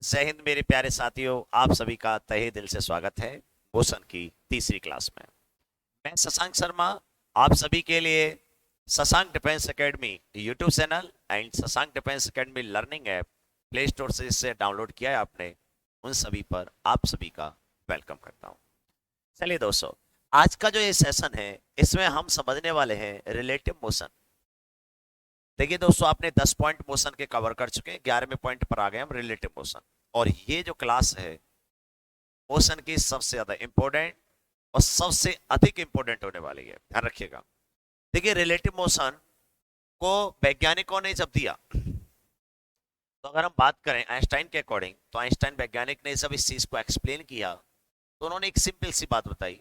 जय हिंद मेरे प्यारे साथियों, आप सभी का तहे दिल से स्वागत है मोशन की तीसरी क्लास में। मैं शशांक शर्मा आप सभी के लिए Shashank defence academy YouTube channel and Shashank defence academy learning app play store से जिससे डाउनलोड किया है आपने, उन सभी पर आप सभी का वेलकम करता हूं। चलिए दोस्तों, आज का जो ये सेशन है इसमें हम समझने वाले हैं रिलेटिव मोशन। देखिए दोस्तों, आपने 10 पॉइंट मोशन के कवर कर चुके हैं, 11वें पॉइंट पर आ गए हम रिलेटिव मोशन। और ये जो क्लास है मोशन की सबसे ज्यादा इंपॉर्टेंट और सबसे अधिक इंपॉर्टेंट होने वाली है, ध्यान रखिएगा। देखिए, रिलेटिव मोशन को वैज्ञानिकों ने जब दिया, तो अगर हम बात करें आइंस्टाइन के अकॉर्डिंग, तो आइंस्टाइन वैज्ञानिक ने जब इस चीज को एक्सप्लेन किया तो उन्होंने एक सिंपल सी बात बताई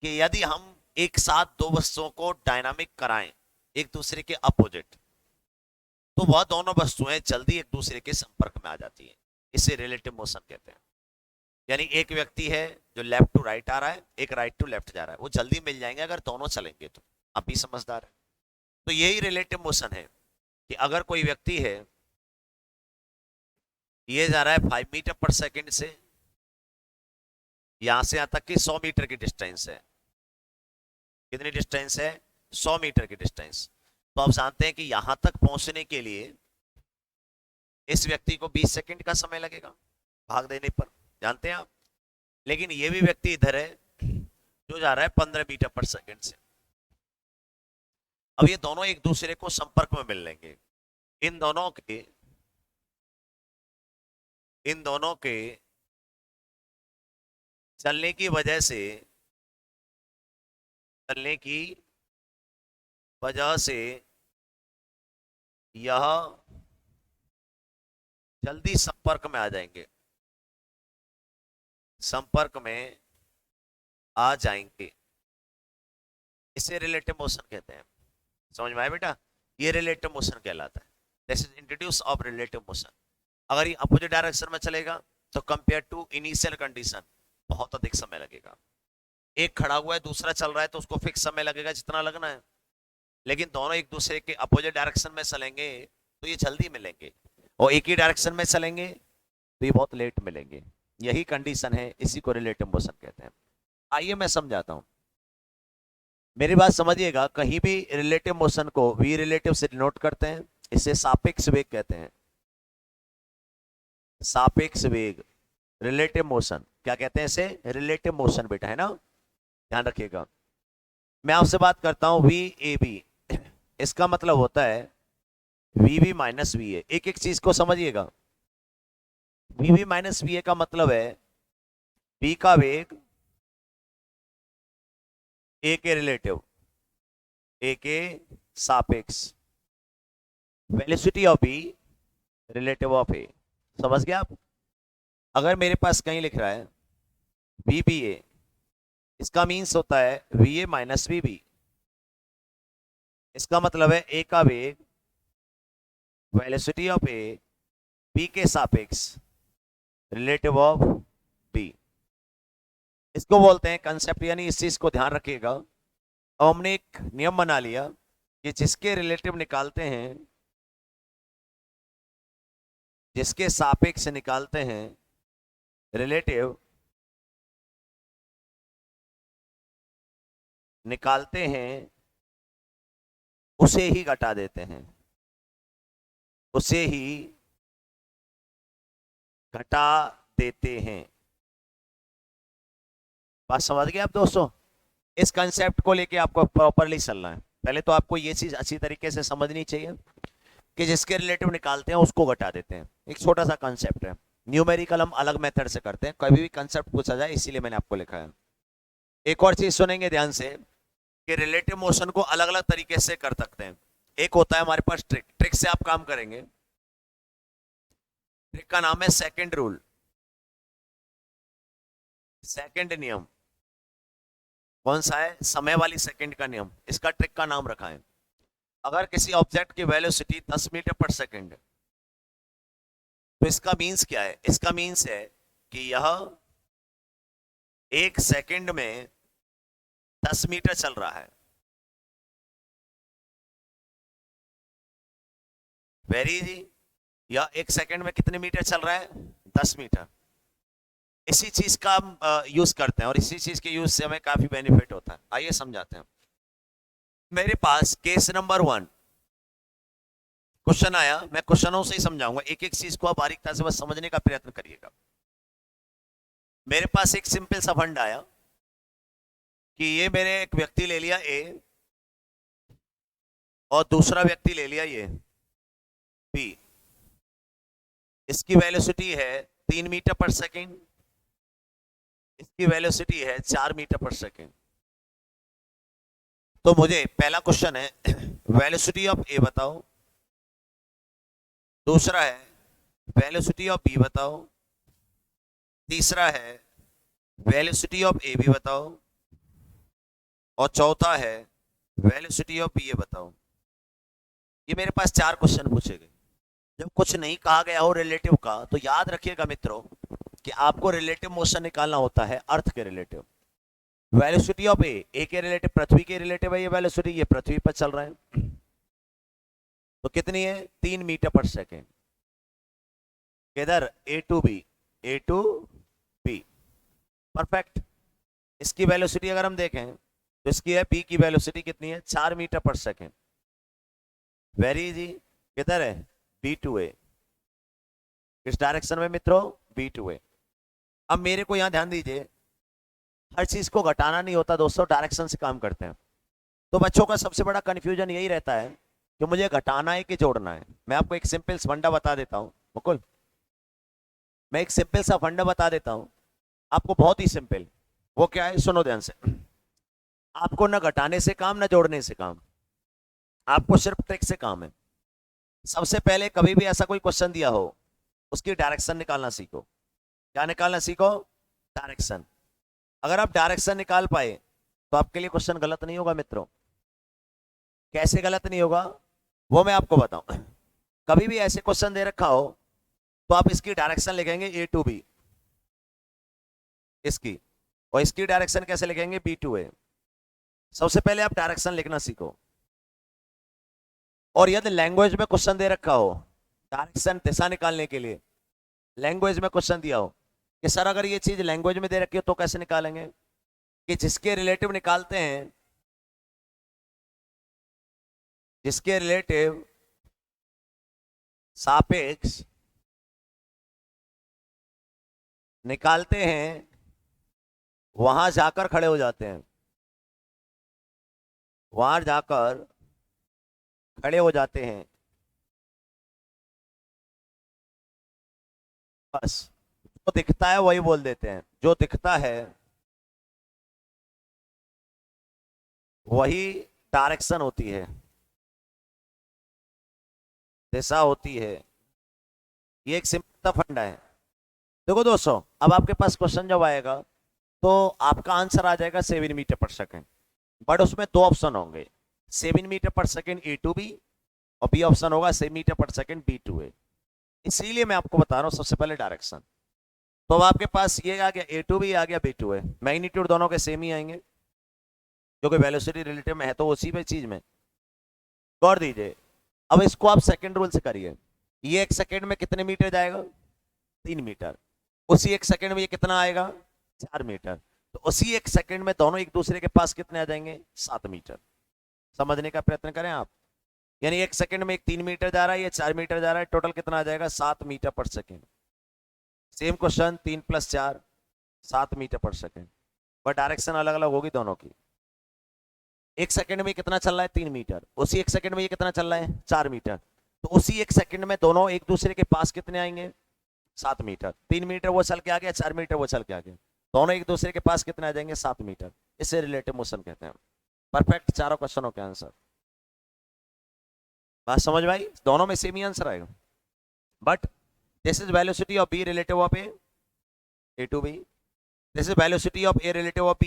कि यदि हम एक साथ दो वस्तुओं को डायनामिक कराएं एक दूसरे के अपोजिट, तो वह दोनों वस्तुएं जल्दी एक दूसरे के संपर्क में आ जाती हैं। इसे रिलेटिव मोशन कहते हैं। यानी एक व्यक्ति है जो लेफ्ट टू राइट आ रहा है, एक राइट टू लेफ्ट जा रहा है, वो जल्दी मिल जाएंगे अगर दोनों चलेंगे तो। आप भी समझदार है। तो यही रिलेटिव मोशन है कि अगर कोई व्यक्ति है, ये जा रहा है 5 मीटर पर सेकेंड से, यहां से यहां तक कि 100 मीटर की डिस्टेंस है। कितनी डिस्टेंस है? 100 मीटर की डिस्टेंस। तो आप जानते हैं कि यहां तक पहुंचने के लिए इस व्यक्ति को 20 सेकंड का समय लगेगा भाग देने पर, जानते हैं आप। लेकिन ये भी व्यक्ति इधर है जो जा रहा है 15 मीटर पर सेकेंड से। अब ये दोनों एक दूसरे को संपर्क में मिल लेंगे। इन दोनों के इन दोनों के चलने की वजह से चलने की वजह से यह जल्दी संपर्क में आ जाएंगे, संपर्क में आ जाएंगे। इसे रिलेटिव मोशन कहते हैं। समझ में आया बेटा? ये रिलेटिव मोशन कहलाता है। This is introduce of relative motion. अगर ये अपोजिट डायरेक्शन में चलेगा तो कंपेयर टू इनिशियल कंडीशन बहुत अधिक समय लगेगा। एक खड़ा हुआ है, दूसरा चल रहा है, तो उसको फिक्स समय लगेगा जितना लगना है। लेकिन दोनों एक दूसरे के अपोजिट डायरेक्शन में चलेंगे तो ये जल्दी मिलेंगे, और एक ही डायरेक्शन में चलेंगे तो ये बहुत लेट मिलेंगे। यही कंडीशन है, इसी को रिलेटिव मोशन कहते हैं। आइए मैं समझाता हूं, मेरी बात समझिएगा। कहीं भी रिलेटिव मोशन को वी रिलेटिव से डिनोट करते हैं, इसे सापेक्ष वेग कहते हैं। सापेक्ष वेग, रिलेटिव मोशन क्या कहते हैं? इसे रिलेटिव मोशन बेटा, है ना? ध्यान रखिएगा। मैं आपसे बात करता हूं वी ए बी, इसका मतलब होता है V B minus V A. एक एक चीज को समझिएगा। V B minus V A का मतलब है बी का वेग ए के रिलेटिव, ए के सापेक्ष, velocity of B relative of a. समझ गया आप? अगर मेरे पास कहीं लिख रहा है वी बी ए, इसका मीन्स होता है V A minus V B. इसका मतलब है ए का वेग वेलोसिटी ऑफ ए बी के सापेक्ष रिलेटिव ऑफ बी। इसको बोलते हैं कंसेप्ट। यानी इस चीज को ध्यान रखिएगा। अब हमने एक नियम बना लिया कि जिसके रिलेटिव निकालते हैं, जिसके सापेक्ष निकालते हैं रिलेटिव निकालते हैं, उसे ही घटा देते हैं, उसे ही घटा देते हैं। बात समझ गए आप दोस्तों? इस कंसेप्ट को लेके आपको प्रॉपरली चलना है। पहले तो आपको ये चीज अच्छी तरीके से समझनी चाहिए कि जिसके रिलेटिव निकालते हैं उसको घटा देते हैं। एक छोटा सा कंसेप्ट है। न्यूमेरिकल हम अलग मेथड से करते हैं, कभी भी कंसेप्ट पूछा जाए इसीलिए मैंने आपको लिखा है। एक और चीज सुनेंगे ध्यान से कि रिलेटिव मोशन को अलग अलग तरीके से कर सकते हैं। एक होता है हमारे पास ट्रिक। ट्रिक से आप काम करेंगे। ट्रिक का नाम है सेकंड रूल, सेकंड नियम। कौन सा है? समय वाली सेकंड का नियम। इसका ट्रिक का नाम रखा है। अगर किसी ऑब्जेक्ट की वेलोसिटी 10 मीटर पर सेकंड, तो इसका मीन्स क्या है? इसका मीन्स है कि यह 1 सेकंड में 10 मीटर चल रहा है। Very easy. यह 1 सेकंड में कितने मीटर चल रहा है? 10 मीटर। इसी चीज का हम यूज करते हैं और इसी चीज के यूज से हमें काफी बेनिफिट होता है। आइए समझाते हैं। मेरे पास केस नंबर 1 क्वेश्चन आया, मैं क्वेश्चनों से ही समझाऊंगा, एक एक चीज को आप बारीकता से बस समझने का प्रयत्न करिएगा। मेरे पास एक सिंपल सा फंड आया कि ये मेरे एक व्यक्ति ले लिया ए और दूसरा व्यक्ति ले लिया ये बी। इसकी वेलोसिटी है 3 मीटर पर सेकेंड, इसकी वेलोसिटी है 4 मीटर पर सेकेंड। तो मुझे पहला क्वेश्चन है वेलोसिटी ऑफ ए बताओ, दूसरा है वेलोसिटी ऑफ बी बताओ, तीसरा है वेलोसिटी ऑफ ए बी बताओ, और चौथा है वेलोसिटी ऑफ बी ए बताओ। ये मेरे पास 4 क्वेश्चन पूछे गए। जब कुछ नहीं कहा गया हो रिलेटिव का तो याद रखिएगा मित्रों कि आपको रिलेटिव मोशन निकालना होता है अर्थ के रिलेटिव। वेलोसिटी ऑफ ए के रिलेटिव पृथ्वी के रिलेटिव है, ये वेलोसिटी ये पृथ्वी पर चल रहा है तो कितनी है 3 मीटर पर सेकेंड। किधर ए टू बी, परफेक्ट। इसकी वेलोसिटी अगर हम देखें तो इसकी है बी की वेलोसिटी कितनी है 4 metre per second. Very easy. किधर है बी टू ए, किस डायरेक्शन में मित्रों बी टू ए। अब मेरे को यहां ध्यान दीजिए, हर चीज को घटाना नहीं होता दोस्तों, डायरेक्शन से काम करते हैं। तो बच्चों का सबसे बड़ा कंफ्यूजन यही रहता है कि मुझे घटाना है कि जोड़ना है। मैं आपको एक सिंपल फंडा बता देता हूं मुकुल, मैं एक सिंपल सा फंडा बता देता हूं आपको, बहुत ही सिंपल। वो क्या है सुनो ध्यान से। आपको ना घटाने से काम ना जोड़ने से काम, आपको सिर्फ ट्रिक से काम है। सबसे पहले कभी भी ऐसा कोई क्वेश्चन दिया हो उसकी डायरेक्शन निकालना सीखो। क्या निकालना सीखो डायरेक्शन। अगर आप डायरेक्शन निकाल पाए तो आपके लिए क्वेश्चन गलत नहीं होगा मित्रों। कैसे गलत नहीं होगा वो मैं आपको बताऊं। कभी भी ऐसे क्वेश्चन दे रखा हो तो आप इसकी डायरेक्शन लिखेंगे ए टू बी इसकी, और इसकी डायरेक्शन कैसे लिखेंगे बी टू ए। सबसे पहले आप डायरेक्शन लिखना सीखो। और यदि लैंग्वेज में क्वेश्चन दे रखा हो डायरेक्शन दिशा निकालने के लिए, लैंग्वेज में क्वेश्चन दिया हो कि सर अगर ये चीज लैंग्वेज में दे रखी हो तो कैसे निकालेंगे, कि जिसके रिलेटिव निकालते हैं, जिसके रिलेटिव सापेक्ष निकालते हैं वहां जाकर खड़े हो जाते हैं, वहां जाकर खड़े हो जाते हैं। बस जो दिखता है वही बोल देते हैं, जो दिखता है वही डायरेक्शन होती है, दिशा होती है। ये एक सिंपल फंडा है। देखो दोस्तों, अब आपके पास क्वेश्चन जब आएगा तो आपका आंसर आ जाएगा 7 मीटर पर सेकेंड, बट उसमें 2 ऑप्शन होंगे, 7 meter per second A to b, और बी ऑप्शन होगा 7 meter per second B to ए। इसीलिए मैं आपको बता रहा हूं सबसे पहले डायरेक्शन। तो अब आपके पास ये आ गया ए टू बी, आ गया बी टू ए। मैग्नीट्यूड दोनों के सेम ही आएंगे क्योंकि वेलोसिटी रिलेटिव में है तो उसी पे चीज में गौर दीजिए। अब इसको आप सेकंड रूल से करिए। ये 1 सेकंड में कितने मीटर जाएगा 3 मीटर, उसी 1 सेकंड में ये कितना आएगा 4 मीटर, तो उसी 1 सेकंड में दोनों एक दूसरे के पास कितने आ जाएंगे 7 मीटर। समझने का प्रयत्न करें आप, यानी 1 सेकंड में एक 3 मीटर जा रहा है, ये 4 मीटर जा रहा है, टोटल कितना आ जाएगा 7 meter per second. Same question 3 + 4 7 meter per second, but direction अलग अलग होगी दोनों की। 1 सेकंड में कितना चल रहा है 3 मीटर, उसी 1 सेकंड में ये कितना चल रहा है 4 मीटर, तो उसी 1 सेकंड में दोनों एक दूसरे के पास कितने आएंगे 7 मीटर। 3 मीटर वो चल के आ गया, 4 मीटर वो चल के आ गया, दोनों एक दूसरे के पास कितने आ जाएंगे 7 मीटर। इसे रिलेटिव मोशन कहते हैं। परफेक्ट, चारों क्वेश्चनों के आंसर। बात समझ में आई, दोनों में सेम ही आंसर आएगा। But this is velocity of B relative of a to b, this is velocity of a relative of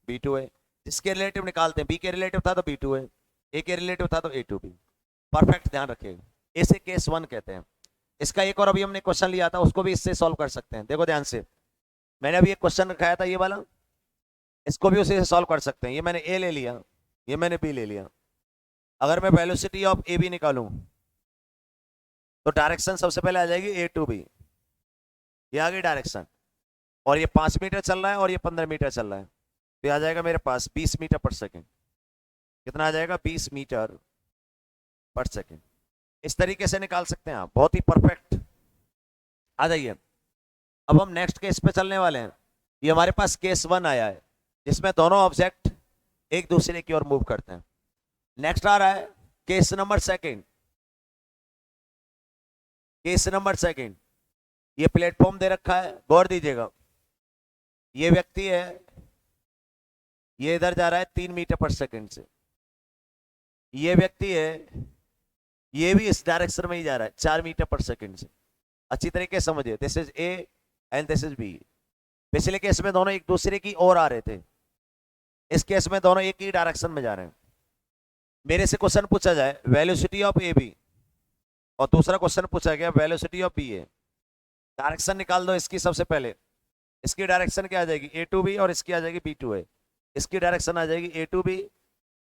b to a. जिसके रिलेटिव निकालते हैं, बी के रिलेटिव था तो बी टू ए के रिलेटिव था तो ए टू बी। परफेक्ट, ध्यान रखिएगा। इसे केस 1 कहते हैं। इसका एक और अभी हमने क्वेश्चन लिया था, उसको भी इससे सॉल्व कर सकते हैं। देखो ध्यान से, मैंने अभी एक क्वेश्चन रखाया था ये वाला, इसको भी उसी से सॉल्व कर सकते हैं। ये मैंने ए ले लिया, ये मैंने बी ले लिया। अगर मैं वेलोसिटी ऑफ ए बी निकालूं तो डायरेक्शन सबसे पहले आ जाएगी ए टू बी, ये आ गई डायरेक्शन, और ये 5 मीटर चल रहा है और ये 15 मीटर चल रहा है, तो आ जाएगा मेरे पास 20 मीटर पर सेकेंड। कितना आ जाएगा? 20 मीटर पर सेकेंड। इस तरीके से निकाल सकते हैं आप, बहुत ही परफेक्ट। आ जाइए, अब हम नेक्स्ट केस पे चलने वाले हैं। ये हमारे पास केस 1 आया है, जिसमें दोनों ऑब्जेक्ट एक दूसरे की ओर मूव करते हैं। नेक्स्ट आ रहा है case number second. Case number second, ये प्लेटफॉर्म दे रखा है, गौर दीजिएगा। ये व्यक्ति है, ये इधर जा रहा है 3 मीटर पर सेकंड से। ये व्यक्ति है, ये भी इस डायरेक्शन में ही जा रहा है 4 मीटर पर सेकंड से। अच्छी तरीके से समझिए, this is A and this is B. पिछले केस में दोनों एक दूसरे की ओर आ रहे थे, इस केस में दोनों एक ही डायरेक्शन में जा रहे हैं। मेरे से क्वेश्चन पूछा जाए वेलोसिटी ऑफ ए बी, और दूसरा क्वेश्चन पूछा गया velocity of B A. Direction निकाल दो इसकी। सबसे पहले इसकी डायरेक्शन क्या आ जाएगी? ए टू बी, और इसकी आ जाएगी बी टू ए। इसकी डायरेक्शन आ जाएगी ए टू बी,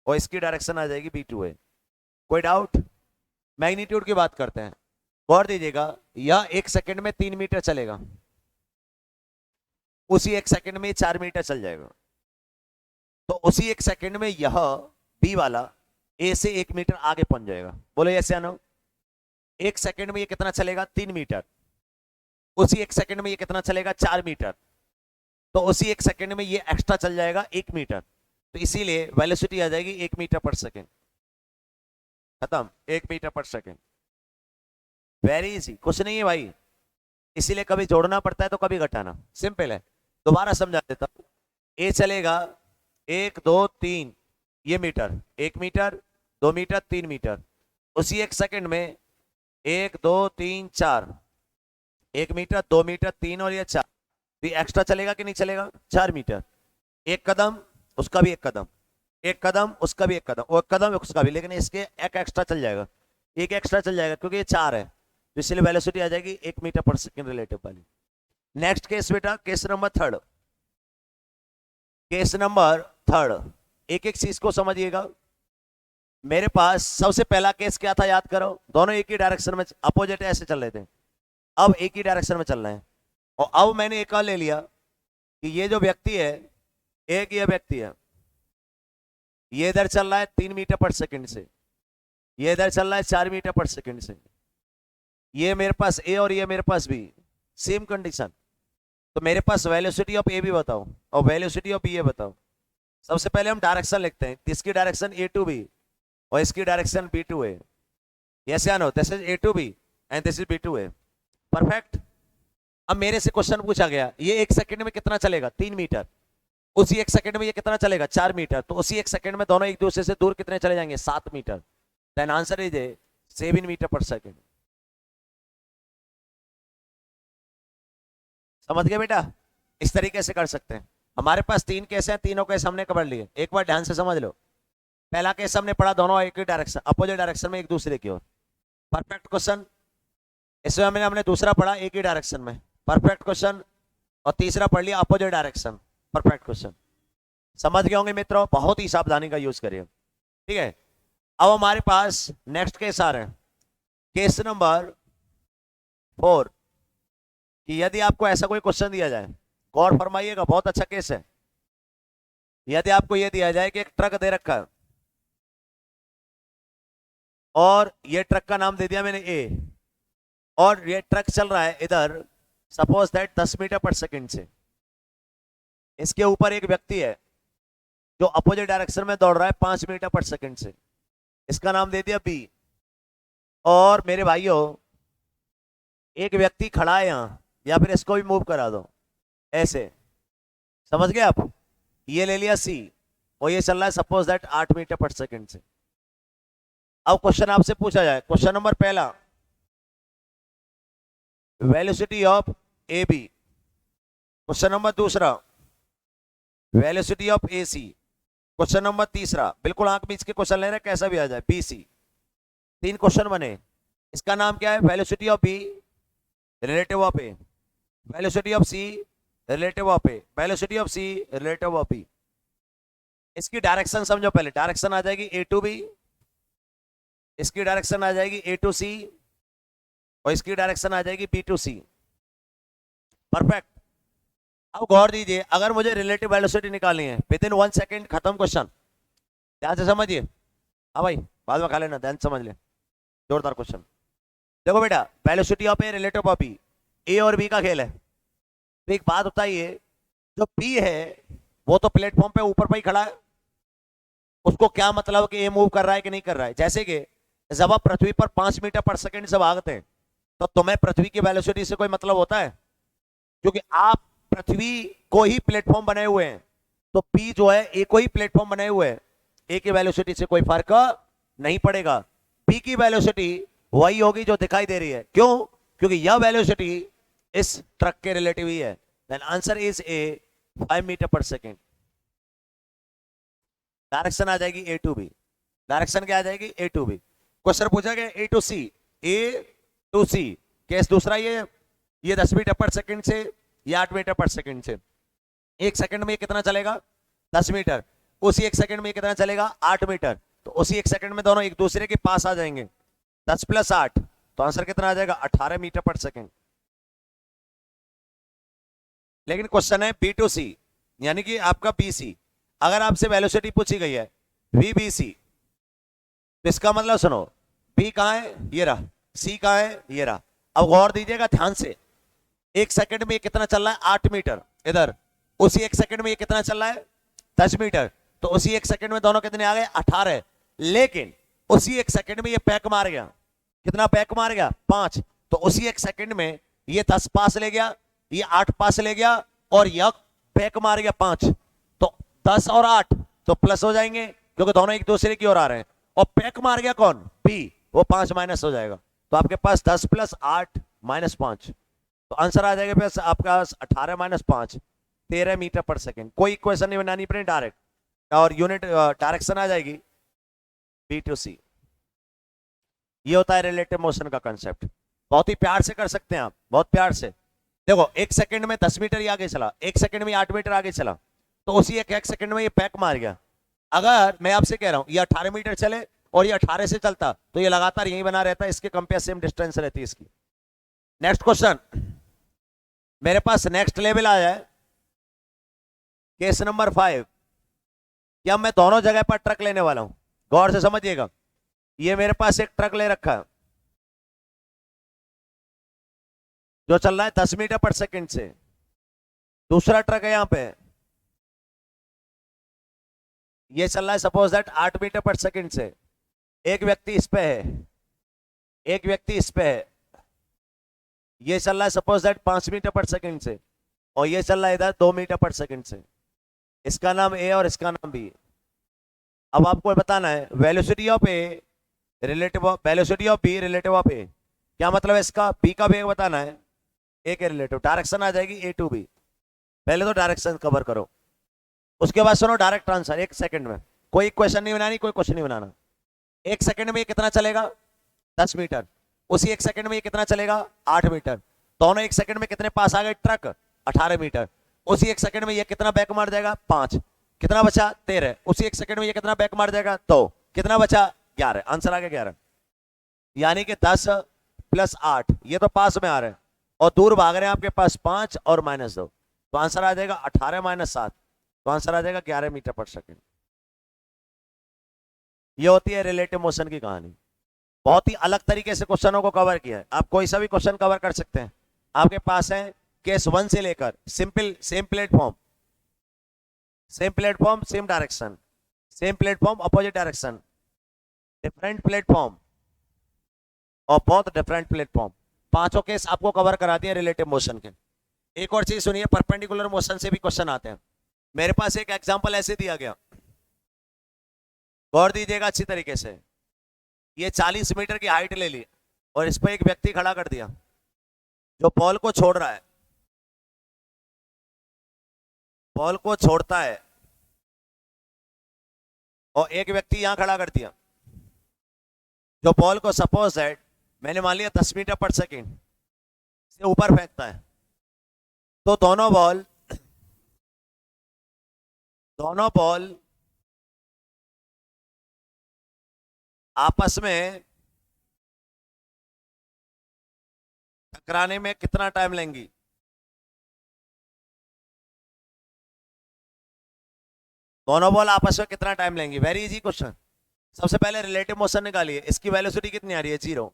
और इसकी डायरेक्शन आ जाएगी बी टू ए। कोई डाउट? मैग्नीट्यूड की बात करते हैं, गौर दीजिएगा। यह 1 सेकंड में 3 मीटर चलेगा, उसी 1 सेकंड में 4 मीटर चल जाएगा। तो उसी 1 सेकंड में यह बी वाला ए से 1 मीटर आगे पहुंच जाएगा। बोलो यस या नो? 1 सेकंड में ये कितना चलेगा? 3 मीटर। उसी 1 सेकंड में ये कितना चलेगा? 4 मीटर। तो उसी 1 सेकंड में ये एक्स्ट्रा चल जाएगा 1 मीटर। तो इसीलिए वेलोसिटी आ जाएगी 1 मीटर पर सेकंड। खत्म, 1 metre per second. Very easy, कुछ नहीं है भाई। इसीलिए कभी जोड़ना पड़ता है तो कभी घटाना, सिंपल है। दोबारा समझा देता हूं। ए चलेगा 1 2 3 ये मीटर, 1 मीटर 2 मीटर 3 मीटर। उसी 1 सेकंड में 1 2 3 4, 1 मीटर 2 मीटर 3 और ये 4 भी एक्स्ट्रा चलेगा कि नहीं चलेगा? 4 मीटर। एक कदम उसका भी एक कदम, एक कदम उसका भी एक कदम, और कदम उसका भी, लेकिन इसके एक एक्स्ट्रा चल जाएगा, एक एक्स्ट्रा चल जाएगा क्योंकि ये 4 है। तो इसलिए वेलोसिटी आ जाएगी 1 मीटर पर सेकंड रिलेटिव वाली। नेक्स्ट केस बेटा, case number third. Case number third, एक एक चीज को समझिएगा। मेरे पास सबसे पहला केस क्या था याद करो? दोनों एक ही डायरेक्शन में अपोजिट ऐसे चल रहे थे, अब एक ही डायरेक्शन में चल रहे हैं। और अब मैंने एक और ले लिया कि ये जो व्यक्ति है, एक ये व्यक्ति है, ये इधर चल रहा है 3 मीटर पर सेकंड से, ये इधर चल रहा है 4 मीटर पर सेकंड से। ये मेरे पास ए और ये मेरे पास बी, सेम कंडीशन। तो मेरे पास वेलोसिटी ऑफ ए बी बताओ और वेलोसिटी ऑफ बी ए बताओ। सबसे पहले हम डायरेक्शन लिखते हैं, इसकी डायरेक्शन ए टू बी और इसकी direction b to a. Yes या no? This is a to b and this is b to a. Perfect. अब मेरे से क्वेश्चन पूछा गया, ये 1 सेकंड में कितना चलेगा? 3 मीटर। उसी 1 सेकंड में ये कितना चलेगा? 4 मीटर। तो उसी 1 सेकंड में दोनों एक दूसरे से दूर कितने चले जाएंगे? 7 meter. Then answer is 7 meter per second. समझ गए बेटा? इस तरीके से कर सकते हैं। हमारे पास 3 केस हैं, तीनों केस हमने कवर लिए। एक बार ध्यान से समझ लो। पहला केस हमने पढ़ा, दोनों एक ही डायरेक्शन, अपोजिट डायरेक्शन में एक दूसरे की ओर। Perfect question. इसमें हमने दूसरा पढ़ा एक ही डायरेक्शन में, परफेक्ट क्वेश्चन। और तीसरा पढ़ लिया अपोजिट डायरेक्शन, परफेक्ट क्वेश्चन। समझ गए होंगे मित्रों? बहुत ही सावधानी का यूज करिए, ठीक है। अब हमारे पास नेक्स्ट केस आ रहे हैं, केस नंबर 4। कि यदि आपको ऐसा कोई क्वेश्चन दिया जाए, गौर फरमाइएगा, बहुत अच्छा केस है। यदि आपको यह दिया जाए कि एक ट्रक दे रखा है और ये ट्रक का नाम दे दिया मैंने ए, और ये ट्रक चल रहा है इधर suppose that 10 metre per second से। इसके ऊपर एक व्यक्ति है जो अपोजिट डायरेक्शन में दौड़ रहा है 5 मीटर पर सेकंड से, इसका नाम दे दिया बी। और मेरे भाइयों एक व्यक्ति खड़ा है यहां, या फिर इसको भी मूव करा दो ऐसे, समझ गए आप? ये ले लिया सी और ये चल रहा है suppose that 8 metre per second से। अब क्वेश्चन आपसे पूछा जाए, क्वेश्चन नंबर पहला, velocity of a b. Question number दूसरा, velocity of a c. Question number तीसरा, बिल्कुल आंख बीच के क्वेश्चन ले रहे हैं, कैसा भी आ जाए, बी सी। 3 क्वेश्चन बने। इसका नाम क्या है? Velocity of B relative of A, velocity of C relative of A, velocity of C relative of B. इसकी डायरेक्शन समझो पहले। डायरेक्शन आ जाएगी ए टू बी, इसकी डायरेक्शन आ जाएगी ए टू सी, और इसकी डायरेक्शन आ जाएगी बी टू सी। परफेक्ट। अब गौर दीजिए, अगर मुझे रिलेटिव वेलोसिटी निकालनी है विद इन 1 सेकेंड, खत्म क्वेश्चन। ध्यान से समझिए। हाँ भाई, बाद में खा लेना, ध्यान से समझ ले, जोरदार क्वेश्चन। देखो बेटा, velocity of a relative of B, a और बी का खेल है। तो एक बात बताइए, जो बी है वो तो प्लेटफॉर्म पे ऊपर पर ही खड़ा है, उसको क्या मतलब कि ए मूव कर रहा है कि नहीं कर रहा है। जैसे कि जब आप पृथ्वी पर 5 मीटर पर सेकंड से भागते हैं, तो तुम्हें पृथ्वी की वेलोसिटी से कोई मतलब होता है? क्योंकि आप पृथ्वी को ही प्लेटफॉर्म बनाए हुए हैं, तो पी जो है ए को ही प्लेटफॉर्म बनाए हुए हैं, ए की वेलोसिटी से कोई फर्क नहीं पड़ेगा। पी की वेलोसिटी वही होगी जो दिखाई दे रही है। क्यों? क्योंकि यह वेलोसिटी इस ट्रक के रिलेटिव ही है। Then answer is A 5 meter per second. Direction आ जाएगी ए टू बी। डायरेक्शन क्या आ जाएगी? A to B. क्वेश्चन पूछा गया a to c, a to c. Case दूसरा ये 10 मीटर पर सेकंड से, ये 8 मीटर पर सेकंड से। एक सेकंड में कितना चलेगा? 10 मीटर। उसी एक सेकंड में कितना चलेगा? 8 मीटर। तो उसी एक सेकंड में दोनों एक दूसरे के पास आ जाएंगे। 10 + 8, तो आंसर कितना आ जाएगा? 18 मीटर पर सेकंड। लेकिन क्वेश्चन है बी टू सी, यानी कि आपका बीसी। अगर आपसे वेलोसिटी पूछी गई है वी बी सी, तो इसका मतलब सुनो, बी कहां है? ये रहा। सी कहां है? ये रहा। अब गौर दीजिएगा ध्यान से, एक सेकंड में ये कितना चल रहा है? 8 मीटर इधर। उसी एक सेकंड में ये कितना चल रहा है? 10 मीटर। तो उसी एक सेकंड में दोनों कितने आ गए? 18। लेकिन उसी एक सेकंड में ये पैक मार गया। कितना पैक मार गया? 5। तो उसी एक सेकंड में ये 10 पास ले गया, ये 8 पास ले गया, और यह पैक मार गया 5। तो 10 और 8 तो प्लस हो जाएंगे, क्योंकि दोनों एक दूसरे की ओर आ रहे हैं। और पैक मार गया कौन? बी, वो 5 माइनस हो जाएगा। तो आपके पास 10 + 8 - 5, तो आंसर आ जाएगा बस आपका 18 - 5, 13 मीटर पर सेकेंड। कोई इक्वेशन नहीं बनानी पड़े, डायरेक्ट। और यूनिट डायरेक्शन आ जाएगी बी टू सी। ये होता है रिलेटिव मोशन का कंसेप्ट। बहुत ही प्यार से कर सकते हैं आप, बहुत प्यार से। देखो, एक सेकंड में 10 मीटर ही आगे चला, एक सेकंड में 8 मीटर आगे चला, तो उसी एक सेकंड में ये पैक मार गया। अगर मैं आपसे कह रहा हूं ये 18 मीटर चले और ये 18 से चलता, तो ये लगातार यही बना रहता है, इसके कंपेयर सेम डिस्टेंस रहती है इसकी। नेक्स्ट क्वेश्चन मेरे पास नेक्स्ट लेवल आया है, केस नंबर 5। क्या मैं दोनों जगह पर ट्रक लेने वाला हूं, गौर से समझिएगा। ये मेरे पास एक ट्रक ले रखा है जो चल रहा है 10 मीटर पर सेकंड से। दूसरा ट्रक है यहां पे, ये चल रहा है suppose that 8 metre per second से। एक व्यक्ति इस पे है, एक व्यक्ति इस पे है। ये चल रहा है suppose that 5 meter per second से, और ये चल रहा है इधर 2 मीटर पर सेकंड से। इसका नाम ए और इसका नाम बी। अब आपको बताना है velocity of a relative of velocity of B relative of a. क्या मतलब है इसका? बी का वेग बताना है, ए के रिलेटिव। डायरेक्शन आ जाएगी ए टू बी। पहले तो डायरेक्शन कवर करो, उसके बाद सुनो डायरेक्ट आंसर 1 सेकंड में। कोई क्वेश्चन नहीं बनानी, कोई क्वेश्चन नहीं बनाना। एक सेकंड में ये कितना चलेगा? 10 मीटर। उसी एक सेकंड में ये कितना चलेगा? 8 मीटर। दोनों एक सेकंड में कितने पास आ गए ट्रक? 18 मीटर। उसी एक सेकंड में ये कितना बैक मार जाएगा? 5। कितना बचा? 13। उसी एक सेकंड में ये कितना बैक मार जाएगा? 2। कितना बचा? 11। आंसर आ गया 11। यानी कि 10 + 8, ये तो पास में आ रहे हैं, और दूर भाग रहे हैं आपके पास 5 और -2। तो आंसर आ जाएगा 18 - 7, तो आंसर आ जाएगा 11 मीटर पर सेकंड। ये होती है रिलेटिव मोशन की कहानी। बहुत ही अलग तरीके से क्वेश्चनों को कवर किया है। आप कोई सा भी क्वेश्चन कवर कर सकते हैं। आपके पास है केस 1 से लेकर simple, same platform, same platform same direction, same platform opposite direction, different platform और बहुत डिफरेंट प्लेटफॉर्म। पांचों केस आपको कवर कराती है रिलेटिव मोशन के। एक और चीज सुनिए, परपेंडिकुलर मोशन से भी क्वेश्चन आते हैं। मेरे पास एक एग्जांपल ऐसे दिया गया, गौर दीजिएगा अच्छी तरीके से। ये 40 मीटर की हाइट ले ली और इस पर एक व्यक्ति खड़ा कर दिया जो बॉल को छोड़ रहा है, बॉल को छोड़ता है, और एक व्यक्ति यहां खड़ा कर दिया जो बॉल को सपोज दैट मैंने मान लिया 10 मीटर पर सेकेंड से ऊपर फेंकता है। तो दोनों बॉल आपस में टकराने में कितना टाइम लेंगी? दोनों बॉल आपस में कितना टाइम लेंगी? Very easy question. सबसे पहले रिलेटिव मोशन निकालिए, इसकी वेलोसिटी कितनी आ रही है? 0,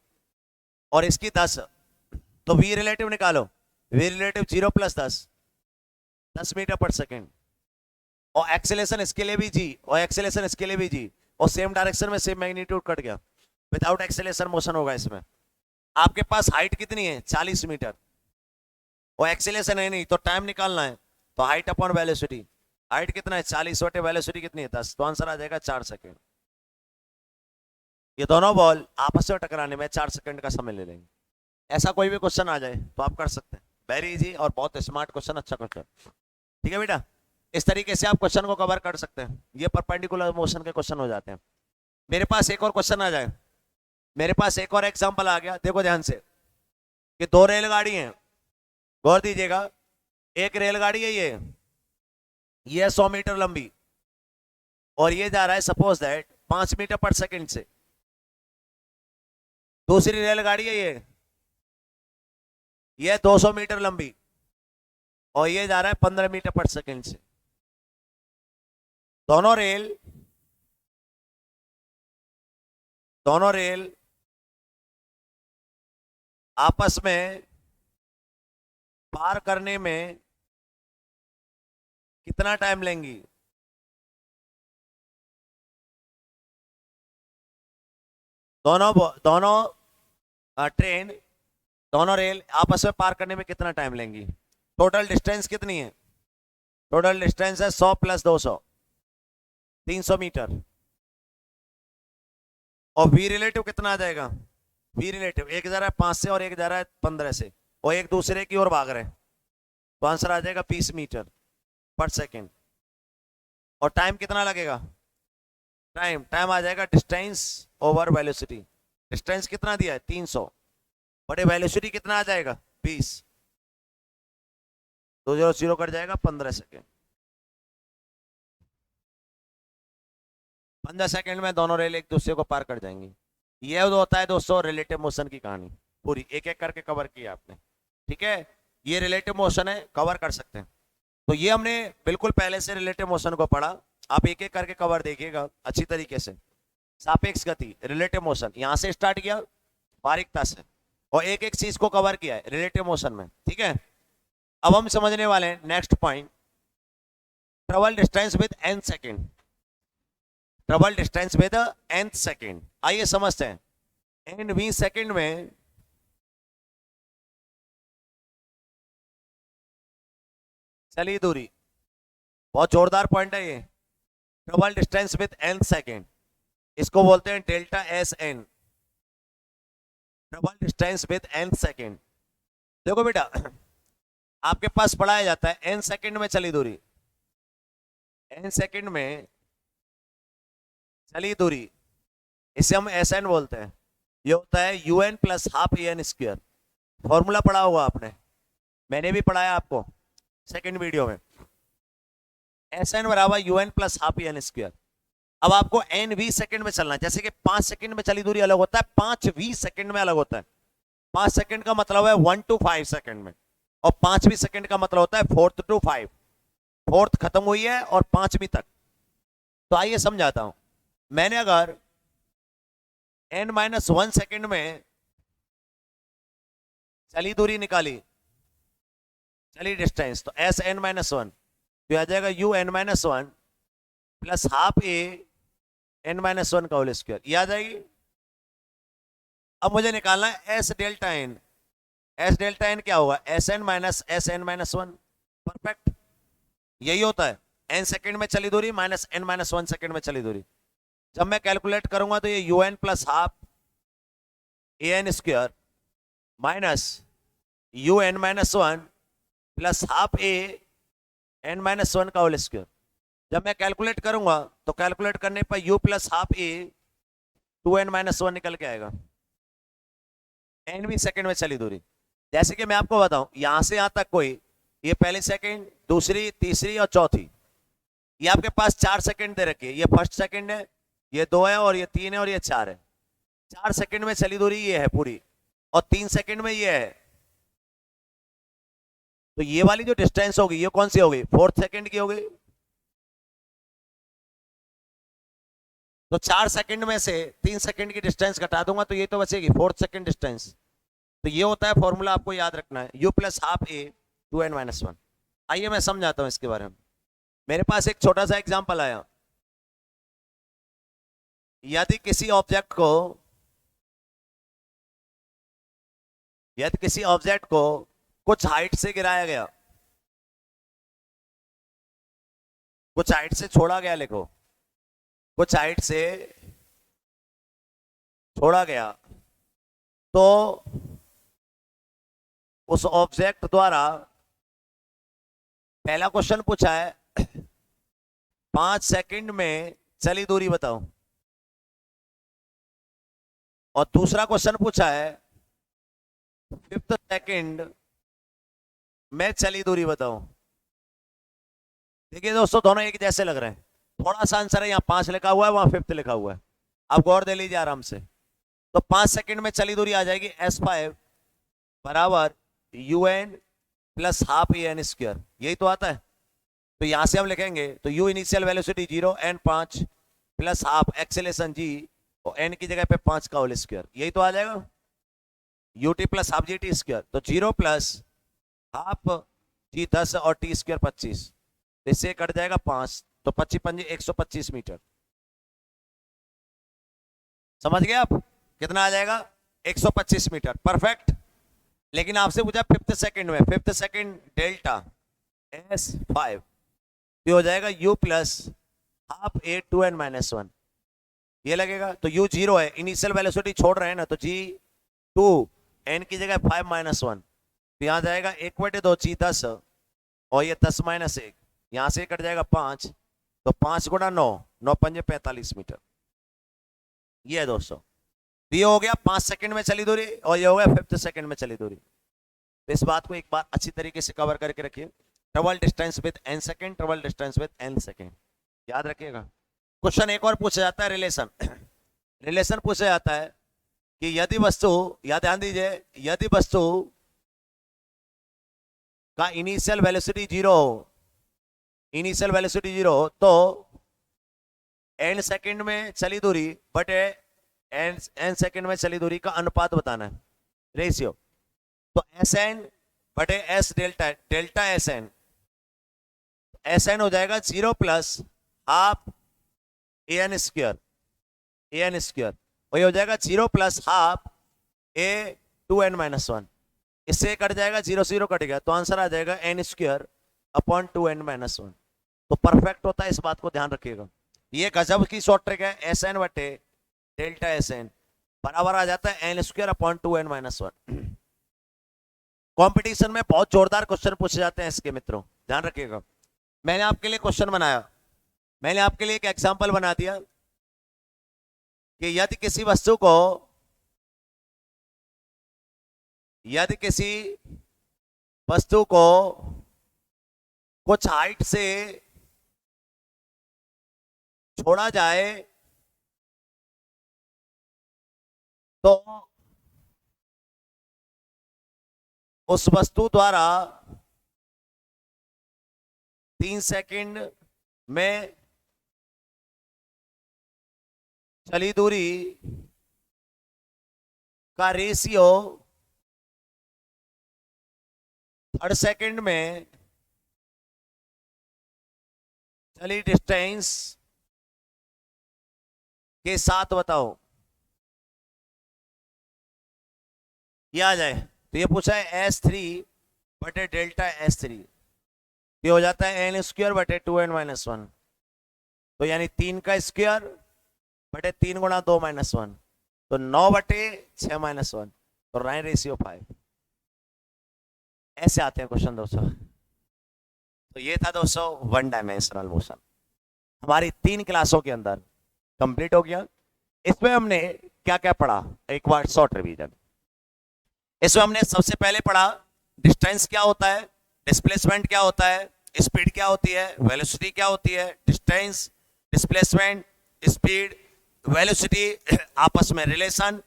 और इसकी 10, तो वी रिलेटिव निकालो। We relative 0 + 10 metre per second, और एक्सेलेरेशन इसके लिए भी जी, और एक्सेलेरेशन इसके लिए भी जी, और सेम डायरेक्शन में सेम मैग्नीट्यूड कट गया। विदाउट एक्सेलेरेशन मोशन होगा इसमें। आपके पास हाइट कितनी है? 40 मीटर, और एक्सेलेरेशन है नहीं, तो टाइम निकालना है, तो हाइट अपॉन वेलोसिटी। हाइट कितना है? 40 बटे वेलोसिटी कितनी है? 10, तो आंसर आ जाएगा 4 सेकेंड। ये दोनों बॉल आपस में टकराने में 4 सेकंड का समय ले लेंगे। ऐसा कोई भी क्वेश्चन आ जाए तो आप कर सकते हैं। वेरी इजी और बहुत स्मार्ट क्वेश्चन, अच्छा क्वेश्चन। ठीक है बेटा, इस तरीके से आप क्वेश्चन को कवर कर सकते हैं। ये परपेंडिकुलर मोशन के क्वेश्चन हो जाते हैं। मेरे पास एक और क्वेश्चन आ जाए, मेरे पास एक और एग्जांपल आ गया, देखो ध्यान से कि 2 रेलगाड़ी हैं, गौर दीजिएगा। एक रेलगाड़ी है ये 100 मीटर लंबी, और ये जा रहा है suppose that 5 meter per second से। दूसरी रेलगाड़ी है ये 200 मीटर लंबी, और ये जा रहा है 15 मीटर पर सेकंड से। दोनों रेल आपस में पार करने में कितना टाइम लेंगी? दोनों रेल आपस में पार करने में कितना टाइम लेंगी? टोटल डिस्टेंस कितनी है? टोटल डिस्टेंस है 100 + 200, 300 मीटर। और वी रिलेटिव कितना आ जाएगा? वी रिलेटिव एक जा रहा है 5 से और एक जा रहा है 15 से, और एक दूसरे की ओर भाग रहे हैं, तो आंसर आ जाएगा 20 मीटर पर सेकेंड। और टाइम कितना लगेगा? टाइम आ जाएगा डिस्टेंस ओवर वेलोसिटी। डिस्टेंस कितना दिया है? 300, बड़े वेलोसिटी कितना आ जाएगा? 20, 2 0 0 कट जाएगा, 15 सेकेंड। 15 सेकेंड में दोनों रेल एक दूसरे को पार कर जाएंगी। यह होता है दोस्तों रिलेटिव मोशन की कहानी। पूरी एक एक करके कवर किया आपने, ठीक है। ये रिलेटिव मोशन है, कवर कर सकते हैं। तो ये हमने बिल्कुल पहले से रिलेटिव मोशन को पढ़ा, आप एक एक करके कवर देखिएगा अच्छी तरीके से। सापेक्ष गति, रिलेटिव मोशन, यहां से स्टार्ट किया बारीकता से, और एक एक चीज को कवर किया है रिलेटिव मोशन में, ठीक है। अब हम समझने वाले हैं next point, travel distance with n second. Travel distance with nth second, आइए समझते हैं। nv सेकेंड में चली दूरी, बहुत जोरदार पॉइंट है ये। Travel distance with n second, इसको बोलते हैं delta S N. Travel distance with n second. देखो बेटा, आपके पास पढ़ाया जाता है n सेकेंड में चली दूरी, n सेकेंड में चली दूरी, इसे हम एस एन बोलते हैं। ये होता है UN + ½ AN²। फॉर्मूला पढ़ा होगा आपने, मैंने भी पढ़ाया आपको सेकंड वीडियो में। SN = UN + ½ AN²। अब आपको NV सेकंड में चलना है, जैसे कि 5 सेकंड में चली दूरी अलग होता है, 5V सेकंड में अलग होता है। 5 सेकंड का मतलब है 1 to 5 सेकंड में, और 5वीं सेकंड का मतलब होता है 4th to 5। 4th खत्म हुई है और 5वीं तक। तो आइए समझाता हूं। मैंने अगर n-1 सेकंड में चली दूरी निकाली, चली डिस्टेंस, तो SN-1 तो आ जाएगा UN-1 + ½ AN-1 का होल स्क्वायर, ये आ जाएगी। अब मुझे निकालना है S delta n। S delta n क्या होगा? SN - SN-1। परफेक्ट, यही होता है n सेकंड में चली दूरी माइनस n-1 सेकंड में चली दूरी। जब मैं कैलकुलेट करूंगा तो ये UN + ½ AN² minus UN-1 + ½ AN-1 का होल स्क्वायर। जब मैं कैलकुलेट करूंगा तो कैलकुलेट करने पर U + ½ A 2n-1 निकल के आएगा। nवीं सेकंड में चली दूरी, जैसे कि मैं आपको बताऊं, यहां से यहां तक कोई, ये पहली सेकंड, दूसरी, तीसरी और चौथी, ये आपके पास 4 सेकंड दे रखी है। ये फर्स्ट सेकंड है, ये 2 है, और ये 3 है, और ये 4 है। 4 सेकंड में चली दूरी ये है पूरी, और 3 सेकंड में ये है। तो ये वाली जो डिस्टेंस होगी ये कौन सी होगी? 4th सेकंड की होगी। तो 4 सेकंड में से 3 सेकंड की डिस्टेंस घटा दूंगा तो ये तो बचेगी 4th सेकंड डिस्टेंस। तो ये होता है फॉर्मूला, आपको याद रखना है, u प्लस हाफ ए 2n-1। आइए मैं समझाता हूं इसके बारे में। मेरे पास एक छोटा सा एग्जांपल आया। यदि किसी ऑब्जेक्ट को कुछ हाइट से गिराया गया, कुछ हाइट से छोड़ा गया, लिखो कुछ हाइट से छोड़ा गया, तो उस ऑब्जेक्ट द्वारा पहला क्वेश्चन पूछा है 5 सेकंड में चली दूरी बताओ, और दूसरा क्वेश्चन पूछा है 5th सेकंड में चली दूरी बताओ। देखिए दोस्तों, दोनों एक जैसे लग रहे हैं। थोड़ा सा आंसर है, यहाँ 5 लिखा हुआ है, वहां 5th लिखा हुआ है। आप गौर दे लीजिए आराम से। तो 5 सेकंड में चली दूरी आ जाएगी S5 बराबर UN plus half EN square, यही तो आता है। तो यहां से हम लिखेंगे तो U initial velocity 0, N 5 plus half acceleration G, और N की जगह पे 5 का होल स्क्वायर, यही तो आ जाएगा UT plus half GT square. तो 0 प्लस हाफ G 10 और T स्क्वायर 25, इससे कट जाएगा 5, तो 25 पंजे 125 मीटर। समझ गए आप कितना आ जाएगा? 125 मीटर, परफेक्ट। लेकिन आपसे पूछा 5th सेकंड में, 5th सेकंड डेल्टा S5 ये हो जाएगा U plus half A 2n-1, ये लगेगा। तो U 0 है, इनिशियल वेलोसिटी छोड़ रहे हैं ना, तो G 2, N की जगह 5-1, तो यहां जाएगा 1/2 G 10, और ये 10-1, यहां से कट जाएगा 5, तो 5 गुणा 9, 9 पंजे 45 मीटर। ये है दोस्तों, ये हो गया 5 सेकंड में चली दूरी, और ये हो गया 5th सेकंड में चली दूरी। तो इस बात को एक बार अच्छी तरीके से कवर करके रखिए। Travel distance with n second, travel distance with n second, याद रखिएगा। क्वेश्चन एक और पूछा जाता है, रिलेशन। रिलेशन पूछा जाता है कि यदि वस्तु, या ध्यान दीजिए, यदि वस्तु का इनिशियल वेलोसिटी 0 हो, इनिशियल वेलोसिटी 0 हो, तो n सेकंड में चली दूरी बटे n सेकंड में चली दूरी का अनुपात बताना है, रेशियो। तो Sn बटे S डेल्टा, डेल्टा Sn हो जाएगा 0 plus half AN square, AN square, और ये हो जाएगा 0 प्लस हाफ A 2n-1, इससे कट जाएगा 0 0 कट गया, तो आंसर आ जाएगा n स्क्वायर अपॉन 2n-1। तो परफेक्ट होता है, इस बात को ध्यान रखिएगा। ये गजब की शॉर्ट ट्रिक है। Sn बटे डेल्टा Sn बराबर आ जाता है n square upon 2n-1। Competition में बहुत जोरदार क्वेश्चन पूछे जाते हैं इसके, मित्रों ध्यान रखिएगा। मैंने आपके लिए क्वेश्चन बनाया, मैंने आपके लिए एक एग्जांपल बना दिया कि यदि किसी वस्तु को, यदि किसी वस्तु को कुछ हाइट से छोड़ा जाए, तो उस वस्तु द्वारा 3 सेकंड में चली दूरी का रेशियो 3rd सेकंड में चली डिस्टेंस के साथ बताओ। ये आ जाए तो ये पूछा है S3 बटे डेल्टा S3, ये हो जाता है n स्क्वायर बटे 2n-1, तो यानी 3 का स्क्वायर बटे 3 गुणा 2-1, तो 9 बटे 6-1, तो राइन रेशियो 5। ऐसे आते हैं क्वेश्चन दोस्तों। तो ये था दोस्तों 1 डायमेंशनल मोशन, हमारी 3 क्लासों के अंदर कंप्लीट हो गया। इसमें हमने क्या क्या पढ़ा, एक बार शॉर्ट रिवीजन। इसमें हमने सबसे पहले पढ़ा डिस्टेंस क्या होता है, डिस्प्लेसमेंट क्या होता है, स्पीड क्या होती है, वेलोसिटी क्या होती है। डिस्टेंस, डिस्प्लेसमेंट, स्पीड, वेलोसिटी आपस में रिलेशन,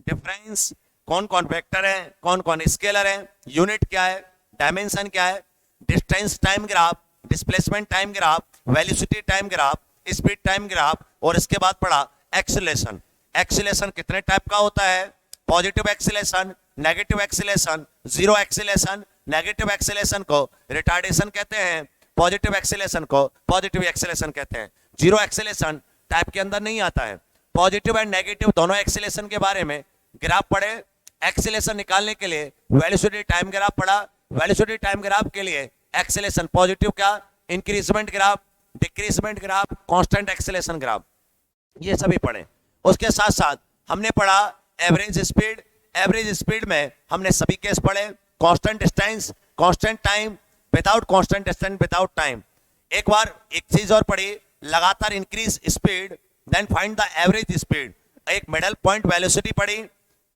डिफरेंस, कौन कौन वेक्टर है, कौन कौन स्केलर है, यूनिट क्या है, डायमेंशन क्या है, distance time graph, displacement time graph, velocity time graph, speed time graph, और इसके बाद पढ़ा एक्सीलरेशन। एक्सीलरेशन कितने टाइप का होता है? Positive acceleration, negative acceleration, zero acceleration. Negative acceleration को रिटार्डेशन कहते हैं, पॉजिटिव एक्सीलरेशन को पॉजिटिव एक्सीलरेशन कहते हैं। जीरो एक्सीलरेशन टाइप के अंदर नहीं आता है। पॉजिटिव एंड नेगेटिव दोनों एक्सीलरेशन के बारे में ग्राफ पढ़े। एक्सीलरेशन निकालने के लिए वेलोसिटी टाइम ग्राफ पढ़ा। वेलोसिटी टाइम ग्राफ के लिए एक्सीलरेशन पॉजिटिव क्या, increment graph, decreasement graph, constant acceleration graph, ये सभी पढ़े। उसके साथ साथ हमने पढ़ा एवरेज स्पीड। एवरेज स्पीड में हमने सभी केस पढ़े, constant distance, constant time, without constant distance, without time. एक बार एक चीज और पढ़ी, लगातार increase speed then find the average speed. एक मिडल पॉइंट वेलोसिटी पढ़ी।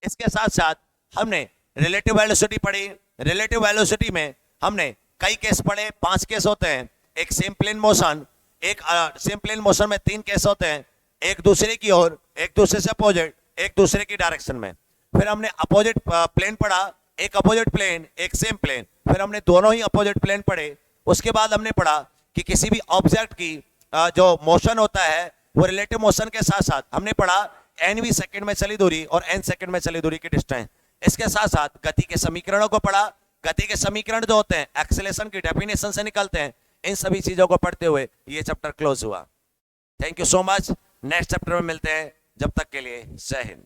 इसके साथ साथ हमने रिलेटिव वेलोसिटी पढ़ी। रिलेटिव वेलोसिटी में हमने कई केस पढ़े, 5 केस होते हैं। एक सेम प्लेन मोशन, एक सेम प्लेन मोशन में 3 केस होते हैं, एक दूसरे की ओर, एक दूसरे से अपोजिट, एक दूसरे की डायरेक्शन में। फिर हमने अपोजिट प्लेन पढ़ा, एक अपोजिट प्लेन, एक सेम प्लेन। फिर हमने दोनों ही अपोजिट प्लेन पढ़े। उसके बाद हमने पढ़ा कि किसी भी ऑब्जेक्ट की जो मोशन होता है वो रिलेटिव मोशन के साथ साथ हमने पढ़ा nv सेकंड में चली दूरी और n सेकंड में चली दूरी की डिस्टेंस। इसके साथ साथ गति के समीकरणों को पढ़ा। गति के समीकरण जो होते हैं एक्सेलरेशन की डेफिनेशन से निकलते हैं। इन सभी चीजों को पढ़ते हुए ये चैप्टर क्लोज हुआ। Thank you so much. Next chapter में मिलते हैं, जब तक के लिए जय हिंद।